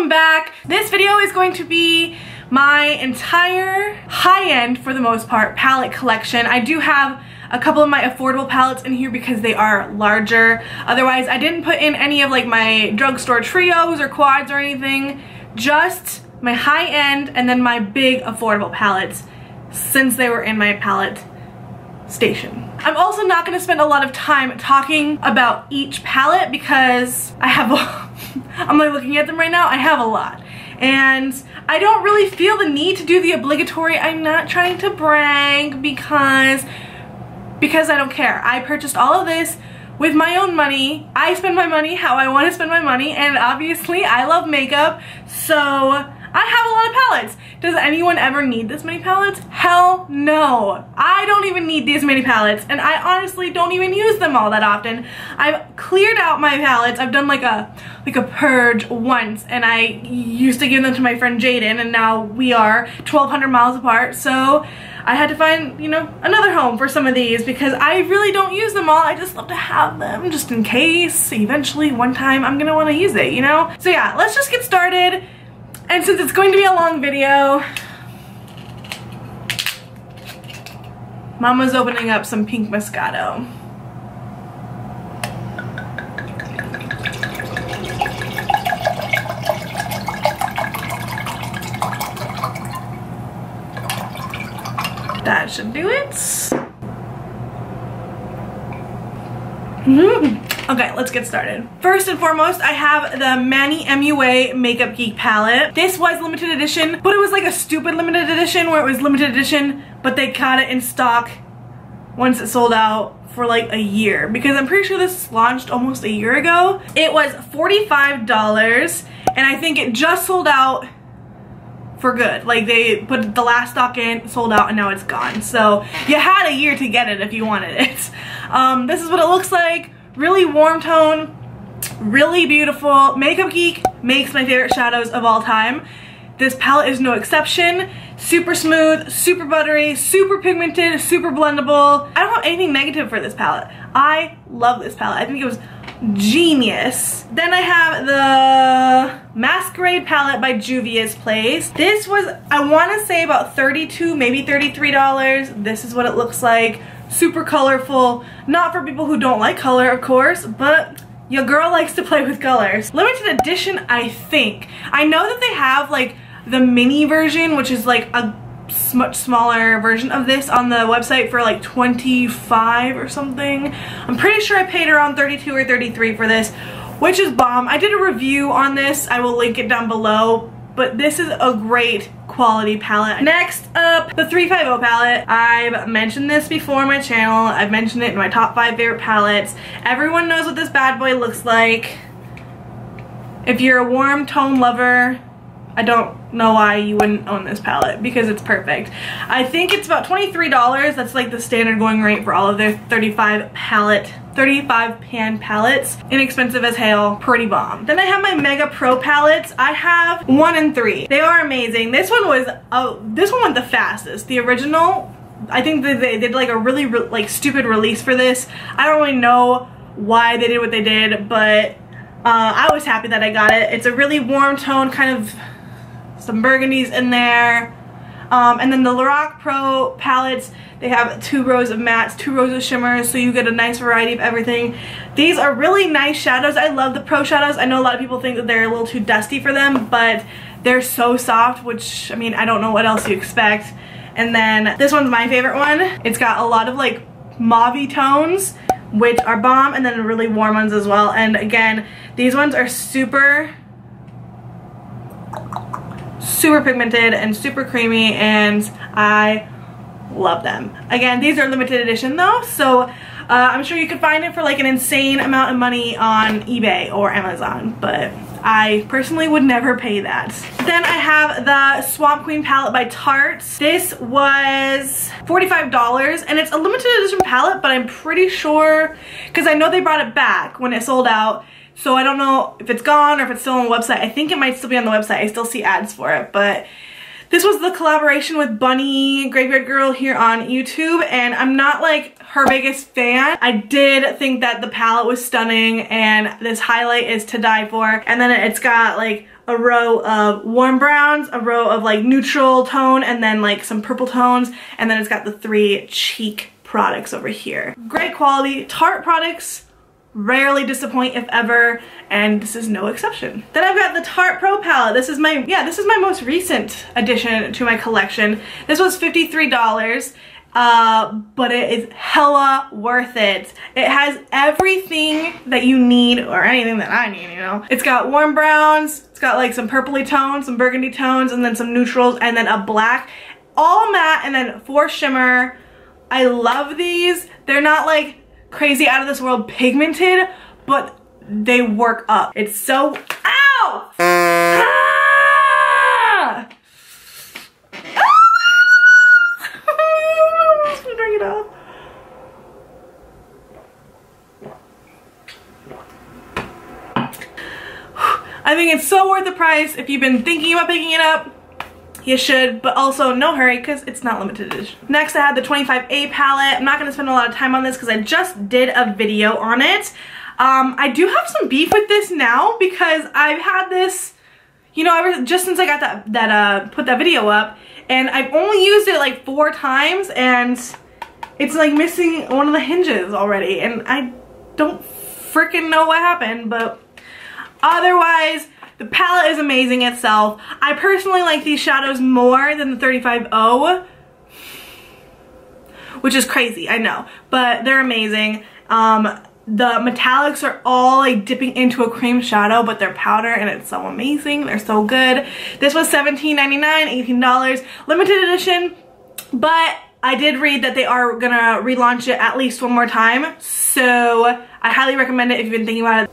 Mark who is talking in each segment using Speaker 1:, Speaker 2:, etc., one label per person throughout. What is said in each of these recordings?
Speaker 1: welcome back. This video is going to be my entire high-end, for the most part, palette collection. I do have a couple of my affordable palettes in here because they are larger. Otherwise, I didn't put in any of like my drugstore trios or quads or anything. Just my high-end and then my big affordable palettes since they were in my palette station. I'm also not going to spend a lot of time talking about each palette because I have I'm like looking at them right now, I have a lot. And I don't really feel the need to do the obligatory, I'm not trying to brag because I don't care. I purchased all of this with my own money. I spend my money how I want to spend my money, and obviously I love makeup, so I have a lot of palettes. Does anyone ever need this many palettes? Hell no. I don't even need these many palettes, and I honestly don't even use them all that often. I've cleared out my palettes. I've done like a purge once, and I used to give them to my friend Jaden, and now we are 1,200 miles apart, so I had to find, you know, another home for some of these because I really don't use them all. I just love to have them just in case eventually one time I'm gonna want to use it, you know? So yeah, let's just get started. And since it's going to be a long video, Mama's opening up some pink Moscato. That should do it. Okay, let's get started. First and foremost, I have the Manny MUA Makeup Geek palette. This was limited edition, but it was like a stupid limited edition where it was limited edition, but they got it in stock once it sold out for like a year, because I'm pretty sure this launched almost a year ago. It was $45, and I think it just sold out for good. Like, they put the last stock in, sold out, and now it's gone. So you had a year to get it if you wanted it. This is what it looks like. Really warm tone, really beautiful. Makeup Geek makes my favorite shadows of all time. This palette is no exception. Super smooth, super buttery, super pigmented, super blendable. I don't have anything negative for this palette. I love this palette. I think it was genius. Then I have the Masquerade palette by Juvia's Place. This was, I want to say, about $32, maybe $33. This is what it looks like. Super colorful. Not for people who don't like color, of course, but your girl likes to play with colors. Limited edition, I think. I know that they have like the mini version, which is like a much smaller version of this on the website for like $25 or something. I'm pretty sure I paid around $32 or $33 for this, which is bomb. I did a review on this. I will link it down below, but this is a great quality palette. Next up, the 350 palette. I've mentioned this before on my channel. I've mentioned it in my top 5 favorite palettes. Everyone knows what this bad boy looks like. If you're a warm tone lover, I don't know why you wouldn't own this palette because it's perfect. I think it's about $23. That's like the standard going rate for all of their 35 pan palettes. Inexpensive as hell, pretty bomb. Then I have my Mega Pro palettes. I have 1 and 3. They are amazing. This one was, this one went the fastest. The original, I think that they did like a really like stupid release for this. I don't really know why they did what they did, but I was happy that I got it. It's a really warm tone, kind of some burgundies in there. And then the Lorac Pro palettes, they have 2 rows of mattes, 2 rows of shimmers, so you get a nice variety of everything. These are really nice shadows. I love the Pro shadows. I know a lot of people think that they're a little too dusty for them, but they're so soft, which, I mean, I don't know what else you expect. And then this one's my favorite one. It's got a lot of like mauve-y tones, which are bomb, and then really warm ones as well. And again, these ones are super pigmented and super creamy, and I love them. Again, these are limited edition though, so I'm sure you could find it for like an insane amount of money on eBay or Amazon, but I personally would never pay that. Then I have the Swamp Queen palette by Tarte. This was $45, and it's a limited edition palette, but I'm pretty sure, because I know they brought it back when it sold out, so I don't know if it's gone or if it's still on the website. I think it might still be on the website. I still see ads for it, but This was the collaboration with Bunny Graveyard Girl here on YouTube, and I'm not like her biggest fan. I did think that the palette was stunning, and this highlight is to die for. And then it's got like a row of warm browns, a row of like neutral tone, and then like some purple tones, and then it's got the 3 cheek products over here. Great quality. Tarte products rarely disappoint, if ever, and this is no exception. Then I've got the Tarte Pro palette. This is my most recent addition to my collection. This was $53, but it is hella worth it. It has everything that you need, or anything that I need, you know. It's got warm browns, it's got like some purpley tones, some burgundy tones, and then some neutrals, and then a black, all matte, and then 4 shimmer. I love these. They're not like crazy out of this world pigmented, but they work up. It's so, ow! Ah! Just gonna drink it off. I think it's so worth the price. If you've been thinking about picking it up, you should, but also no hurry because it's not limited edition. Next I have the 25A palette. I'm not going to spend a lot of time on this because I just did a video on it. I do have some beef with this now because I've had this, you know, just since I got put that video up, and I've only used it like 4 times, and it's like missing one of the hinges already, and I don't freaking know what happened, but otherwise, the palette is amazing itself. I personally like these shadows more than the 35O, which is crazy, I know, but they're amazing. The metallics are all like dipping into a cream shadow, but they're powder, and it's so amazing. They're so good. This was $17.99, $18, limited edition, but I did read that they are gonna relaunch it at least one more time, so I highly recommend it if you've been thinking about it.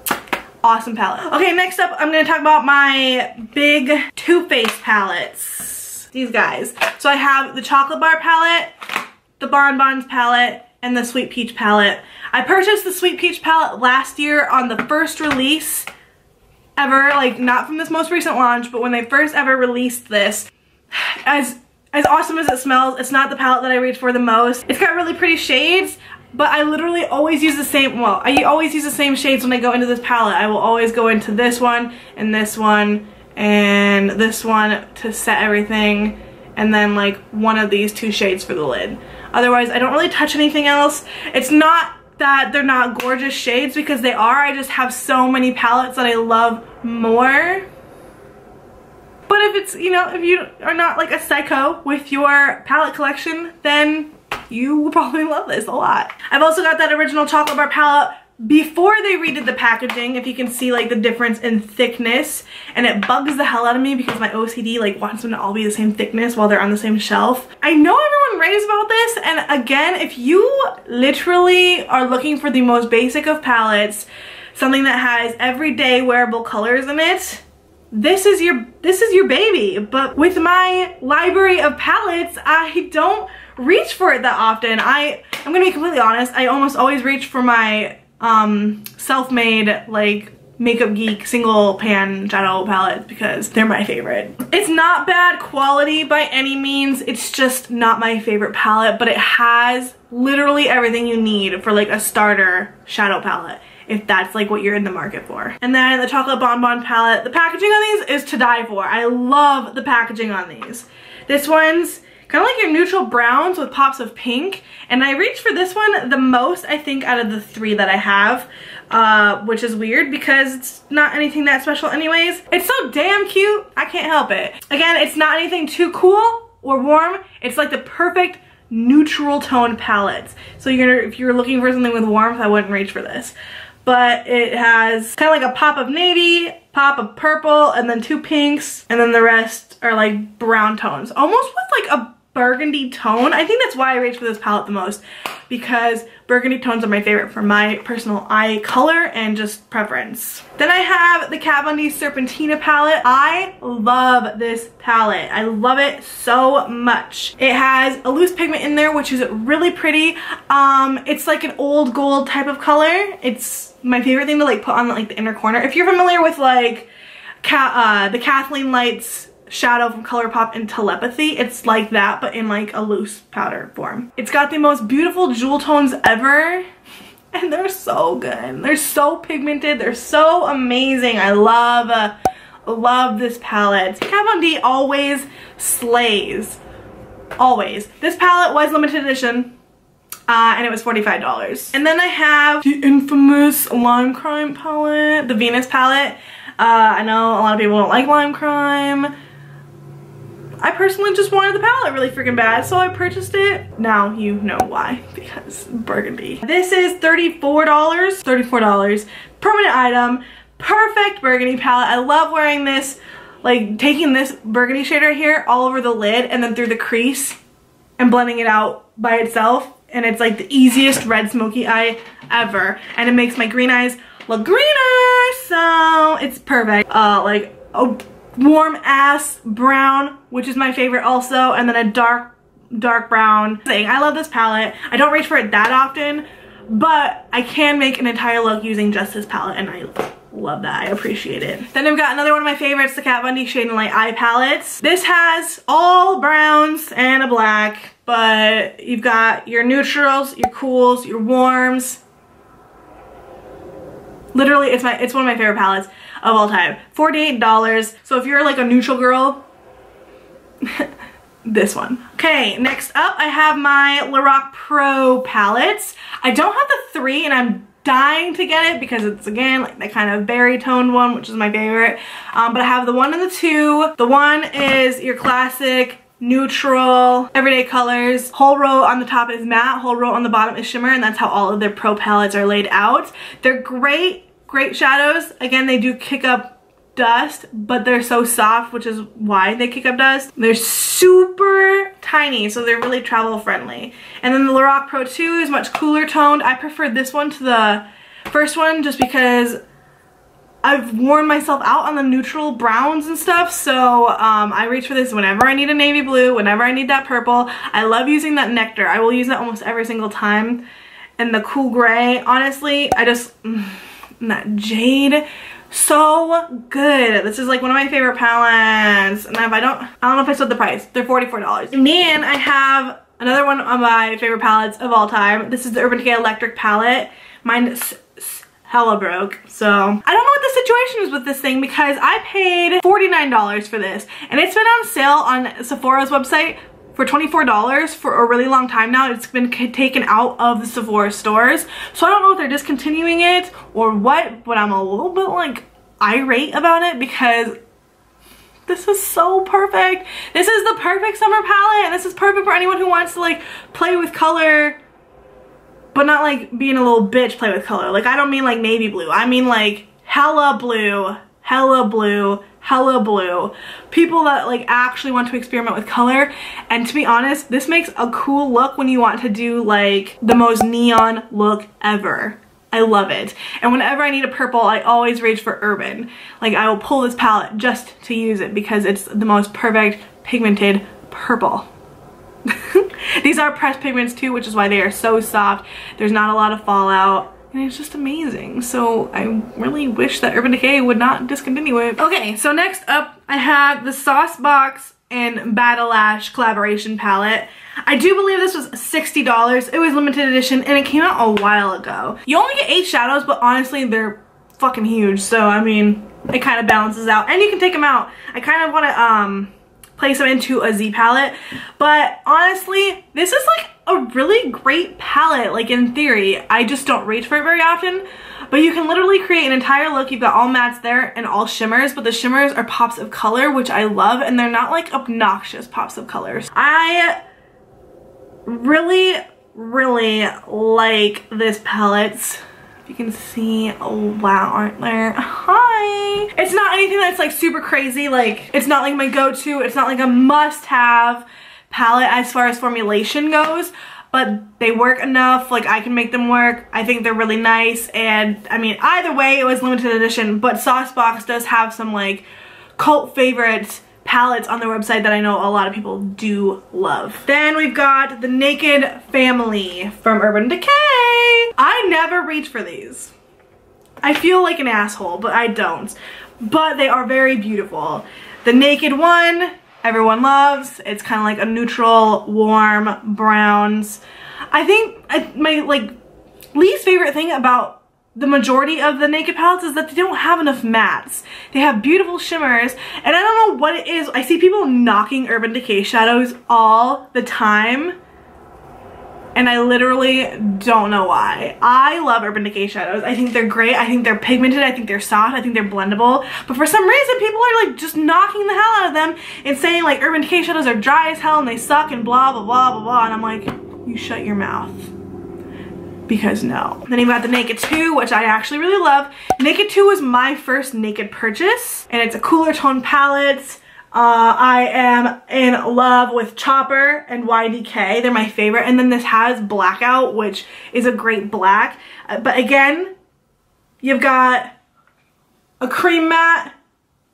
Speaker 1: Awesome palette. Okay, next up I'm going to talk about my big Too Faced palettes. These guys. So I have the Chocolate Bar palette, the Bonbons palette, and the Sweet Peach palette. I purchased the Sweet Peach palette last year on the first release ever, like not from this most recent launch, but when they first ever released this. As awesome as it smells, it's not the palette that I reach for the most. It's got really pretty shades, but I literally always use the same, well, I always use the same shades when I go into this palette. I will always go into this one, and this one, and this one to set everything, and then like one of these 2 shades for the lid. Otherwise, I don't really touch anything else. It's not that they're not gorgeous shades, because they are. I just have so many palettes that I love more. But if it's, you know, if you are not like a psycho with your palette collection, then you will probably love this a lot. I've also got that original Chocolate Bar palette before they redid the packaging, if you can see like the difference in thickness, and it bugs the hell out of me because my OCD like wants them to all be the same thickness while they're on the same shelf. I know everyone raves about this, and again, if you literally are looking for the most basic of palettes, something that has everyday wearable colors in it, this is your baby. But with my library of palettes, I don't reach for it that often. I'm gonna be completely honest, I almost always reach for my self-made like Makeup Geek single pan shadow palettes because they're my favorite. It's not bad quality by any means, it's just not my favorite palette, but it has literally everything you need for like a starter shadow palette, if that's like what you're in the market for. And then the Chocolate Bonbon palette, the packaging on these is to die for. I love the packaging on these. This one's kind of like your neutral browns with pops of pink, and I reached for this one the most, I think, out of the 3 that I have, which is weird because it's not anything that special anyways. It's so damn cute, I can't help it. Again, it's not anything too cool or warm, it's like the perfect neutral tone palette. So if you're looking for something with warmth, I wouldn't reach for this. But it has kind of like a pop of navy, pop of purple, and then 2 pinks, and then the rest are like brown tones, almost with like a burgundy tone. I think that's why I reach for this palette the most, because burgundy tones are my favorite for my personal eye color and just preference. Then I have the Kat Von D Serpentina palette. I love this palette. I love it so much. It has a loose pigment in there, which is really pretty. It's like an old gold type of color. It's my favorite thing to like put on like the inner corner. If you're familiar with like the Kathleen Lights shadow from ColourPop in Telepathy. It's like that, but in like a loose powder form. It's got the most beautiful jewel tones ever, and they're so good. They're so pigmented. They're so amazing. I love this palette. Kat Von D always slays. Always. This palette was limited edition. And it was $45. And then I have the infamous Lime Crime palette, the Venus palette. I know a lot of people don't like Lime Crime. I personally just wanted the palette really freaking bad, so I purchased it. Now you know why, because burgundy. This is $34. $34. Permanent item. Perfect burgundy palette. I love wearing this, like taking this burgundy shade right here all over the lid and then through the crease and blending it out by itself. And it's like the easiest red smoky eye ever. And it makes my green eyes look greener, so it's perfect. Like a warm ass brown, which is my favorite also, and then a dark brown thing. I love this palette. I don't reach for it that often, but I can make an entire look using just this palette, and I love that. I appreciate it. Then I've got another one of my favorites, the Kat Von D Shade and Light Eye palettes. This has all browns and a black, but you've got your neutrals, your cools, your warms. Literally, it's one of my favorite palettes of all time. $48. So if you're like a neutral girl, this one. Okay, next up I have my Lorac Pro palettes. I don't have the 3, and I'm dying to get it because it's, again, like that kind of berry toned one, which is my favorite. But I have the 1 and the 2. The 1 is your classic neutral everyday colors. Whole row on the top is matte, whole row on the bottom is shimmer, and that's how all of their pro palettes are laid out. They're great shadows. Again, they do kick up dust, but they're so soft, which is why they kick up dust. They're super tiny, so they're really travel friendly. And then the Lorac Pro 2 is much cooler toned. I prefer this one to the first one just because I've worn myself out on the neutral browns and stuff, so I reach for this whenever I need a navy blue, whenever I need that purple. I love using that nectar. I will use that almost every single time. And the cool gray, honestly, that jade, so good. This is like one of my favorite palettes. And if I don't know if I said the price. They're $44. And then I have another one of my favorite palettes of all time. This is the Urban Decay Electric palette. Mine hella broke, so I don't know what the situation is with this thing because I paid $49 for this, and it's been on sale on Sephora's website for $24 for a really long time now. It's been taken out of the Sephora stores, so I don't know if they're discontinuing it or what, but I'm a little bit like irate about it because this is so perfect. This is the perfect summer palette, and this is perfect for anyone who wants to like play with color, but not like being a little bitch play with color. Like, I don't mean like navy blue. I mean like hella blue, hella blue, hella blue. People that like actually want to experiment with color. And to be honest, this makes a cool look when you want to do like the most neon look ever. I love it. And whenever I need a purple, I always reach for Urban. Like, I will pull this palette just to use it because it's the most perfect pigmented purple. These are pressed pigments too, which is why they are so soft. There's not a lot of fallout, and it's just amazing. So I really wish that Urban Decay would not discontinue it. Okay, so next up I have the Sauce Box and Battle Lash collaboration palette. I do believe this was $60. It was limited edition, and it came out a while ago. You only get 8 shadows, but honestly they're fucking huge, so I mean it kind of balances out, and you can take them out. I kind of want to place them into a Z palette, but honestly this is like a really great palette. Like, in theory, I just don't reach for it very often, but you can literally create an entire look. You've got all mattes there and all shimmers, but the shimmers are pops of color, which I love, and they're not like obnoxious pops of colors. I really like this palette. You can see, oh wow, aren't there? Hi! It's not anything that's like super crazy. Like, it's not like my go-to. It's not like a must-have palette as far as formulation goes, but they work enough. Like, I can make them work. I think they're really nice, and I mean, either way, it was limited edition, but Sauce Box does have some like cult favorites palettes on their website that I know a lot of people do love. Then we've got the Naked Family from Urban Decay. I never reach for these. I feel like an asshole, but I don't. But they are very beautiful. The Naked one, everyone loves. It's kind of like a neutral, warm browns. I think my like least favorite thing about the majority of the Naked palettes is that they don't have enough mattes. They have beautiful shimmers, and I don't know what it is. I see people knocking Urban Decay shadows all the time, and I literally don't know why. I love Urban Decay shadows. I think they're great. I think they're pigmented. I think they're soft. I think they're blendable. But for some reason, people are like just knocking the hell out of them and saying like Urban Decay shadows are dry as hell and they suck and blah, blah, blah, blah, blah. And I'm like, you shut your mouth. Because no. Then you've got the Naked 2, which I actually really love. Naked 2 was my first Naked purchase, and it's a cooler tone palette. I am in love with Chopper and YDK. They're my favorite. And then this has Blackout, which is a great black. But again, you've got a cream matte,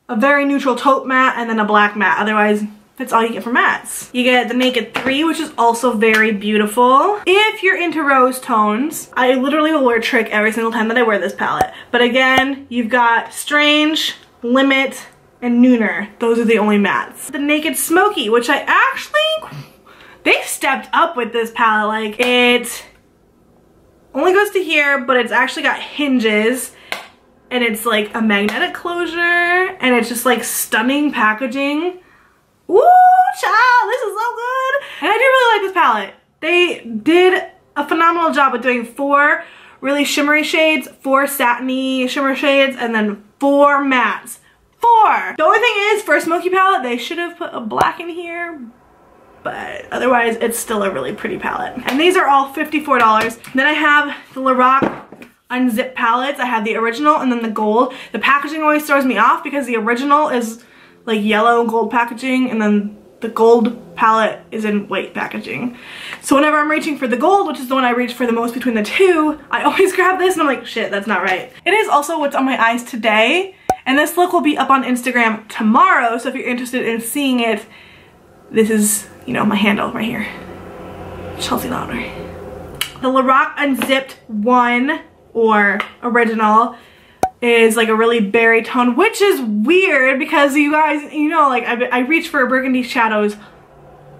Speaker 1: a very neutral taupe matte, and then a black matte. Otherwise, that's all you get for mattes. You get the Naked 3, which is also very beautiful. If you're into rose tones, I literally will wear Trick every single time that I wear this palette. But again, you've got Strange, Limit, and Nooner. Those are the only mattes. The Naked Smoky, which I actually, they've stepped up with this palette. Like, it only goes to here, but it's actually got hinges, and it's like a magnetic closure, and it's just like stunning packaging. Ooh, child, this is so good. And I do really like this palette. They did a phenomenal job with doing 4 really shimmery shades, 4 satiny shimmer shades, and then 4 mattes. 4! The only thing is, for a smoky palette, they should have put a black in here, but otherwise, it's still a really pretty palette. And these are all $54. Then I have the Lorac Unzip palettes. I have the original and then the gold. The packaging always throws me off because the original is like yellow and gold packaging, and then the gold palette is in white packaging. So whenever I'm reaching for the gold, which is the one I reach for the most between the two, I always grab this and I'm like, shit, that's not right. It is also what's on my eyes today, and this look will be up on Instagram tomorrow, so if you're interested in seeing it, this is, you know, my handle right here. Chelsea Louder. The Lorac Unzipped 1, or original, is like a really berry tone, which is weird because you guys, you know, like I reach for burgundy shadows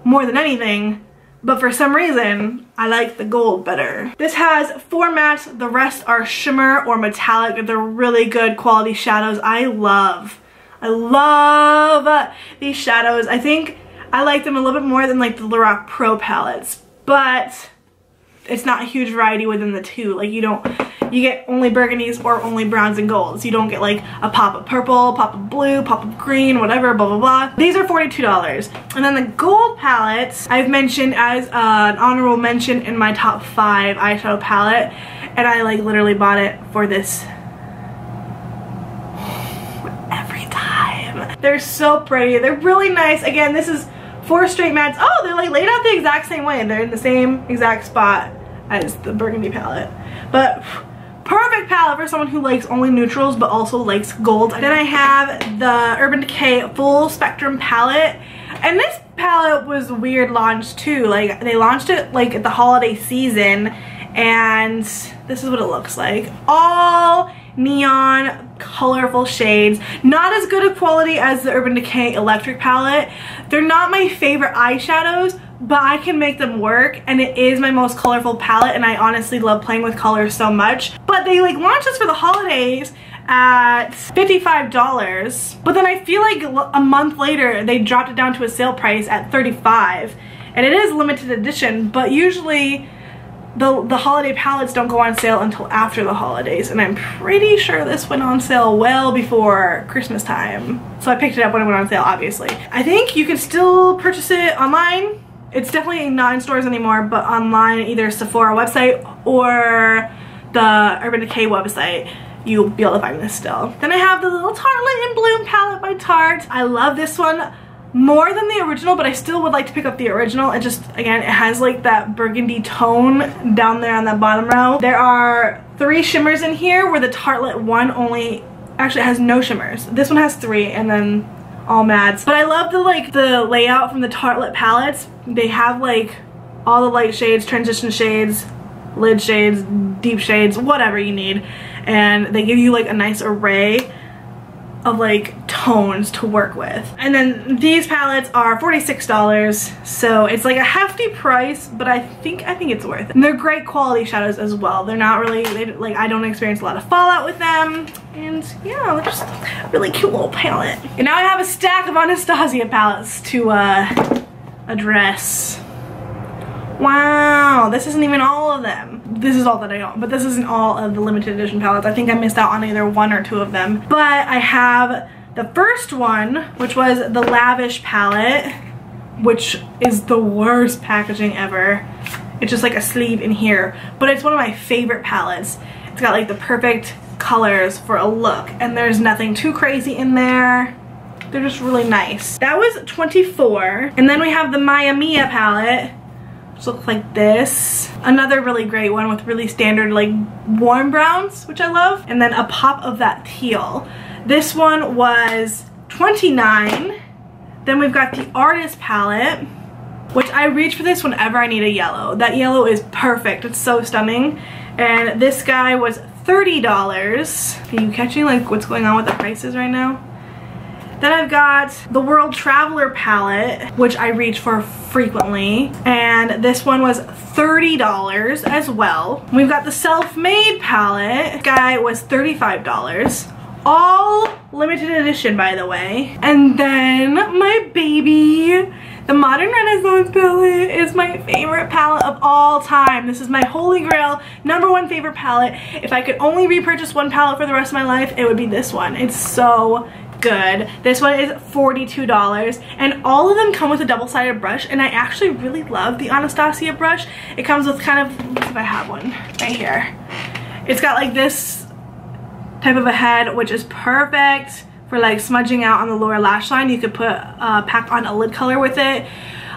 Speaker 1: more than anything, but for some reason I like the gold better. This has 4 mattes, the rest are shimmer or metallic. They're really good quality shadows. I love these shadows. I think I like them a little bit more than like the Lorac Pro palettes, but it's not a huge variety within the two. Like you get only burgundies or only browns and golds. You don't get like a pop of purple, pop of blue, pop of green, whatever, blah, blah, blah. These are $42. And then the gold palettes I've mentioned as an honorable mention in my top 5 eyeshadow palette. And I like literally bought it for this every time. They're so pretty. They're really nice. Again, this is 4 straight mattes. Oh, they're like laid out the exact same way. They're in the same exact spot as the burgundy palette. But perfect palette for someone who likes only neutrals but also likes gold. Then I have the Urban Decay Full Spectrum palette. And this palette was weird launch too. Like they launched it like at the holiday season, and this is what it looks like. All neon colorful shades. Not as good a quality as the Urban Decay Electric palette. They're not my favorite eyeshadows, but I can make them work, and it is my most colorful palette, and I honestly love playing with colors so much. But they like launched this for the holidays at $55, but then I feel like a month later they dropped it down to a sale price at $35, and it is limited edition, but usually the holiday palettes don't go on sale until after the holidays, and I'm pretty sure this went on sale well before Christmas time. So I picked it up when it went on sale, obviously. I think you can still purchase it online. It's definitely not in stores anymore, but online, either Sephora website or the Urban Decay website, you'll be able to find this still. Then I have the little Tartelette in Bloom palette by Tarte. I love this one more than the original, but I still would like to pick up the original. It just, again, it has like that burgundy tone down there on that bottom row. There are 3 shimmers in here, where the Tartelette one only, actually it has no shimmers. This one has 3, and then all mattes. But I love the layout from the Tartelette palettes. They have like all the light shades, transition shades, lid shades, deep shades, whatever you need. And they give you like a nice array of like tones to work with. And then these palettes are $46, so it's like a hefty price, but I think it's worth it. And they're great quality shadows as well. They're not really, like, I don't experience a lot of fallout with them. And yeah, they're just a really cute little palette. And now I have a stack of Anastasia palettes to address. Wow, this isn't even all of them. This is all that I own, but this isn't all of the limited edition palettes. I think I missed out on either one or two of them. But I have the first one, which was the Lavish palette, which is the worst packaging ever. It's just like a sleeve in here, but it's one of my favorite palettes. It's got like the perfect colors for a look, and there's nothing too crazy in there. They're just really nice. That was $24. And then we have the Maya Mia palette, which looks like this. Another really great one with really standard like warm browns, which I love. And then a pop of that teal. This one was $29. Then we've got the Artist palette, which I reach for this whenever I need a yellow. That yellow is perfect. It's so stunning. And this guy was $30. Are you catching like what's going on with the prices right now? Then I've got the World Traveler palette, which I reach for frequently. And this one was $30 as well. We've got the Self-Made palette. This guy was $35. All limited edition, by the way. And then my baby, the Modern Renaissance palette, is my favorite palette of all time. This is my holy grail, #1 favorite palette. If I could only repurchase one palette for the rest of my life, it would be this one. It's so good. This one is $42, and all of them come with a double-sided brush, and I actually really love the Anastasia brush. It comes with kind of, let's see if I have one right here. It's got like this type of a head, which is perfect for like smudging out on the lower lash line. You could put pack on a lid color with it,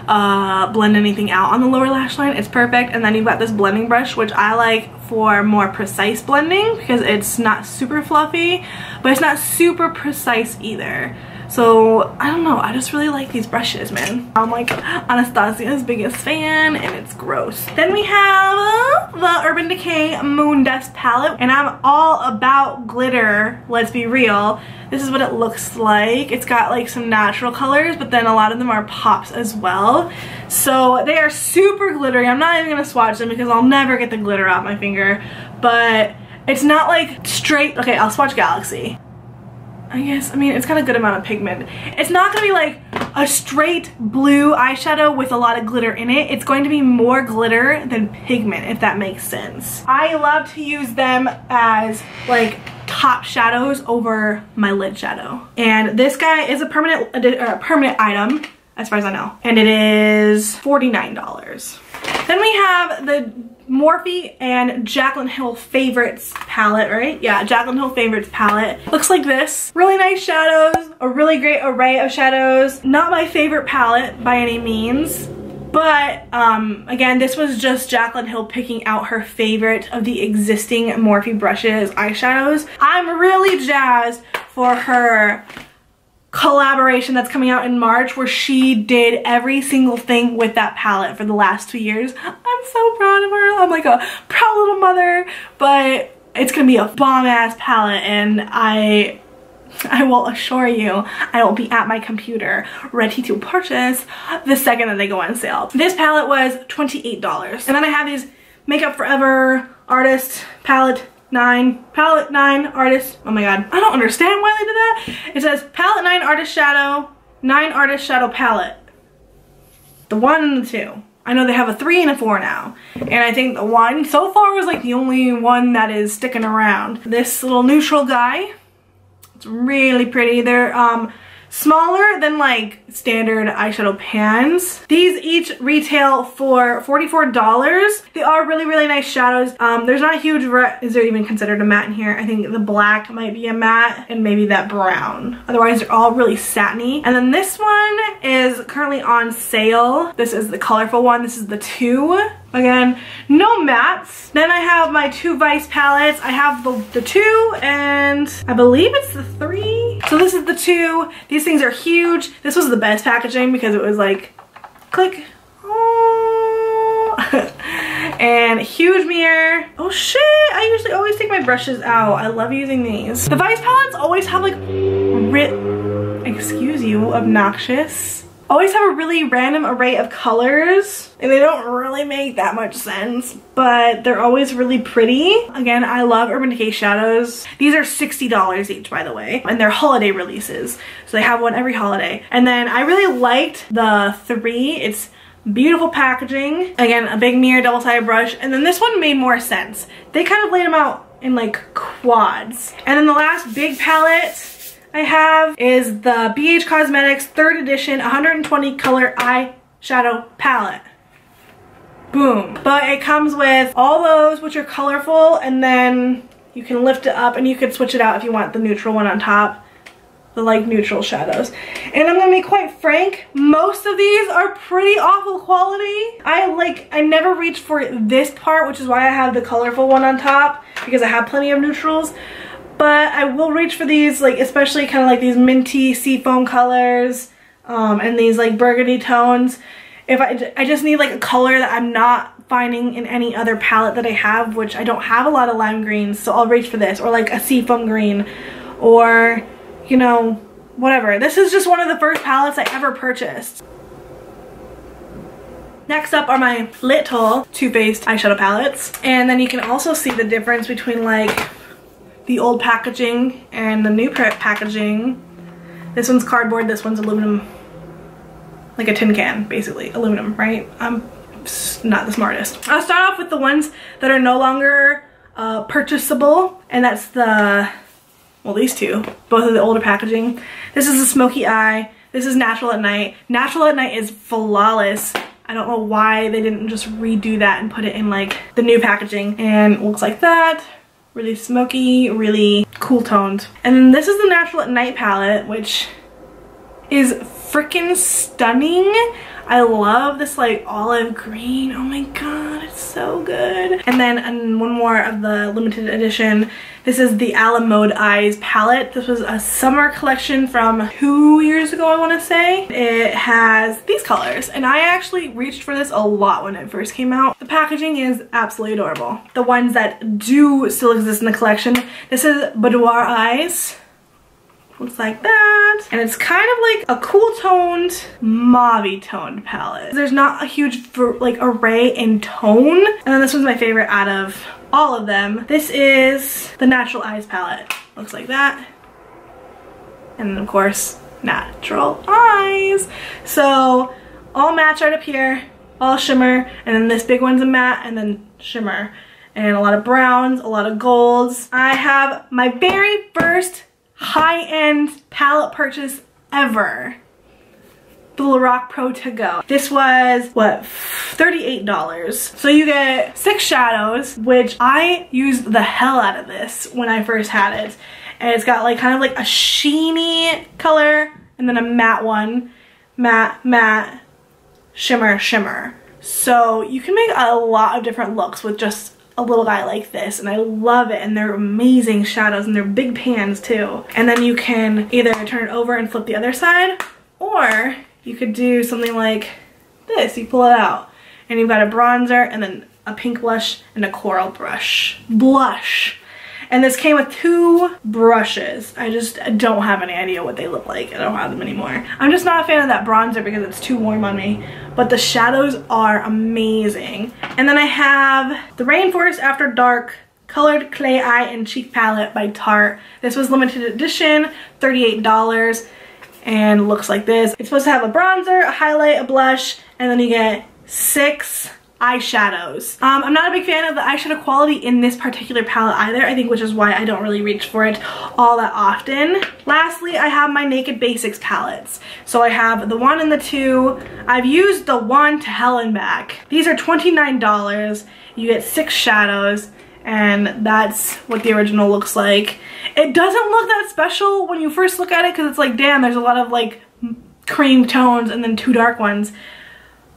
Speaker 1: blend anything out on the lower lash line. It's perfect. And then you've got this blending brush, which I like for more precise blending because it's not super fluffy, but it's not super precise either. So I don't know, I just really like these brushes, man. I'm like Anastasia's biggest fan, and it's gross. Then we have the Urban Decay Moon Dust palette, and I'm all about glitter, let's be real. This is what it looks like. It's got like some natural colors, but then a lot of them are pops as well. So they are super glittery. I'm not even gonna swatch them because I'll never get the glitter off my finger, but it's not like straight, okay, I'll swatch Galaxy. I guess, I mean, it's got a good amount of pigment. It's not gonna be like a straight blue eyeshadow with a lot of glitter in it. It's going to be more glitter than pigment, if that makes sense. I love to use them as like top shadows over my lid shadow. And this guy is a permanent item, as far as I know. And it is $49. Then we have the Morphe and Jaclyn Hill Favorites palette, right? Yeah, Jaclyn Hill Favorites palette. Looks like this. Really nice shadows, a really great array of shadows. Not my favorite palette by any means, but again, this was just Jaclyn Hill picking out her favorite of the existing Morphe brushes, eyeshadows. I'm really jazzed for her collaboration that's coming out in March, where she did every single thing with that palette for the last 2 years. I'm so proud of her. I'm like a proud little mother, but it's gonna be a bomb-ass palette, and I will assure you I will be at my computer ready to purchase the second that they go on sale. This palette was $28. And then I have these Makeup Forever Artist Palette 9 Artist. Oh my god, I don't understand why they did that. It says Palette 9 Artist Shadow, 9 Artist Shadow Palette. The 1 and the 2. I know they have a 3 and a 4 now. And I think the 1 so far was like the only one that is sticking around. This little neutral guy. It's really pretty. They're smaller than like standard eyeshadow pans. These each retail for $44. They are really, really nice shadows. There's not a huge, is there even considered a matte in here? I think the black might be a matte, and maybe that brown. Otherwise, they're all really satiny. And then this one is currently on sale. This is the colorful one. This is the 2. Again, no mattes. Then I have my 2 Vice palettes. I have the 2, and I believe it's the 3. So this is the 2. These things are huge. This was the best packaging because it was like, click. Oh. And huge mirror. Oh shit, I usually always take my brushes out. I love using these. The Vice palettes always have like excuse you, obnoxious. Always have a really random array of colors, and they don't really make that much sense, but they're always really pretty. Again, I love Urban Decay shadows. These are $60 each, by the way, and they're holiday releases, so they have one every holiday. And then I really liked the 3. It's beautiful packaging. Again, a big mirror, double-sided brush, and then this one made more sense. They kind of laid them out in like quads. And then the last big palette I have is the BH Cosmetics 3rd edition 120 color eyeshadow palette. Boom. But it comes with all those which are colorful, and then you can lift it up and you could switch it out if you want the neutral one on top. The like neutral shadows. And I'm gonna be quite frank, most of these are pretty awful quality. I never reached for this part, which is why I have the colorful one on top, because I have plenty of neutrals. But I will reach for these, like especially kind of like these minty seafoam colors, and these like burgundy tones. If I just need like a color that I'm not finding in any other palette that I have, which I don't have a lot of lime greens, so I'll reach for this, or like a seafoam green, or you know, whatever. This is just one of the first palettes I ever purchased. Next up are my little Too Faced eyeshadow palettes. And then you can also see the difference between like the old packaging and the new packaging. This one's cardboard, this one's aluminum. Like a tin can, basically. Aluminum, right? I'm not the smartest. I'll start off with the ones that are no longer purchasable. And that's the, well, these two, both of the older packaging. This is a smoky eye. This is Natural at Night. Natural at Night is flawless. I don't know why they didn't just redo that and put it in like the new packaging. And it looks like that. Really smoky, really cool toned. And then this is the Natural at Night palette, which is freaking stunning. I love this like olive green. Oh my god, it's so good. And then one more of the limited edition. This is the A La Mode Eyes palette. This was a summer collection from 2 years ago, I want to say. It has these colors, and I actually reached for this a lot when it first came out. The packaging is absolutely adorable. The ones that do still exist in the collection. This is Boudoir Eyes. Looks like that, and it's kind of like a cool toned mauve toned palette. There's not a huge like array in tone, and then this one's my favorite out of all of them. This is the Natural Eyes palette. Looks like that, and then of course Natural Eyes. So all mattes right up here, all shimmer, and then this big one's a matte and then shimmer, and a lot of browns, a lot of golds. I have my very first high-end palette purchase ever. The Lorac Pro To Go. This was, what, $38. So you get 6 shadows, which I used the hell out of this when I first had it. And it's got like kind of like a sheeny color and then a matte one. Matte, matte, shimmer, shimmer. So you can make a lot of different looks with just a little guy like this, and I love it, and they're amazing shadows, and they're big pans too. And then you can either turn it over and flip the other side, or you could do something like this. You pull it out and you've got a bronzer and then a pink blush and a coral blush. And this came with 2 brushes. I just don't have any idea what they look like. I don't have them anymore. I'm just not a fan of that bronzer because it's too warm on me. But the shadows are amazing. And then I have the Rainforest After Dark Colored Clay Eye and Cheek Palette by Tarte. This was limited edition, $38. And looks like this. It's supposed to have a bronzer, a highlight, a blush, and then you get 6 eyeshadows. I'm not a big fan of the eyeshadow quality in this particular palette either, I think, which is why I don't really reach for it all that often. Lastly, I have my Naked Basics palettes. So I have the 1 and the 2. I've used the 1 to hell and back. These are $29. You get 6 shadows, and that's what the original looks like. It doesn't look that special when you first look at it because it's like, damn, there's a lot of like cream tones and then 2 dark ones.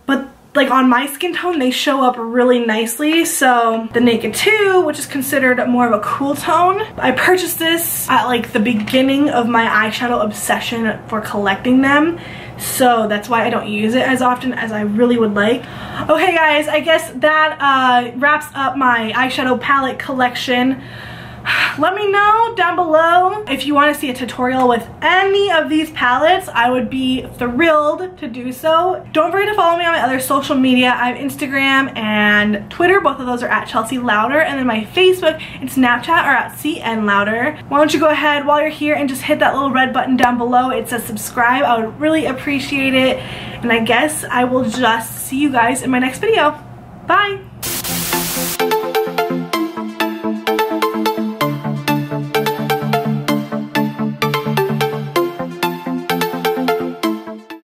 Speaker 1: But like on my skin tone, they show up really nicely. So the Naked 2, which is considered more of a cool tone, I purchased this at like the beginning of my eyeshadow obsession for collecting them. So that's why I don't use it as often as I really would like. Okay guys, I guess that wraps up my eyeshadow palette collection. Let me know down below if you want to see a tutorial with any of these palettes. I would be thrilled to do so. Don't forget to follow me on my other social media. I have Instagram and Twitter. Both of those are at ChelseaLouder. And then my Facebook and Snapchat are at CNLouder. Why don't you go ahead while you're here and just hit that little red button down below. It says subscribe. I would really appreciate it. And I guess I will just see you guys in my next video. Bye!